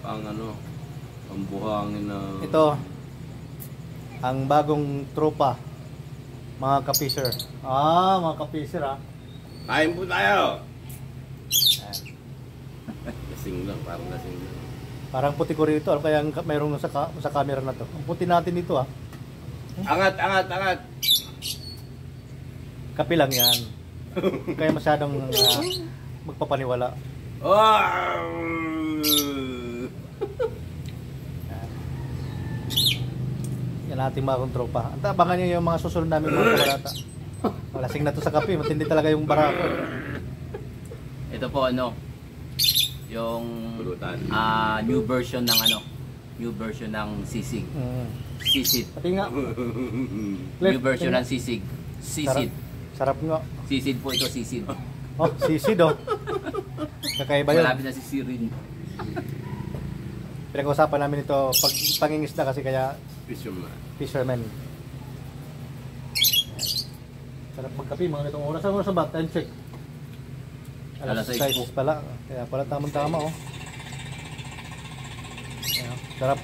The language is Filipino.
pang ano, pambuhangin na... Ito, ang bagong tropa, mga kapiser. Mga kapiser Kain po tayo! Ayan. Lasing lang, parang lasing lang. Parang puti ko rito, ano kaya mayroong sa camera na to. Ang puti natin dito Angat, angat, angat! Kape lang yan. Kaya masyadong magpapaniwala. Oh! Yan ating mga kontropa. Abangan nyo yung mga susunod namin mga kabalata. Lasing na to sa kape, matindi talaga yung barako. Ito po ano, yung new version ng new version ng sisig. Sisid. Pati nga. New version ng sisig. Sisid. Sarap nga. Sisid po ito, sisid. Oh, sisid Kakaiba yun. Malapit na sisirin. Pinag-usapan namin ito pag pangingisda kasi kaya fisherman. Sarap magkape mga itong oras. Ang oras ba? Time check. Alas 6 pala. Kaya pala tamang-tama Sarap.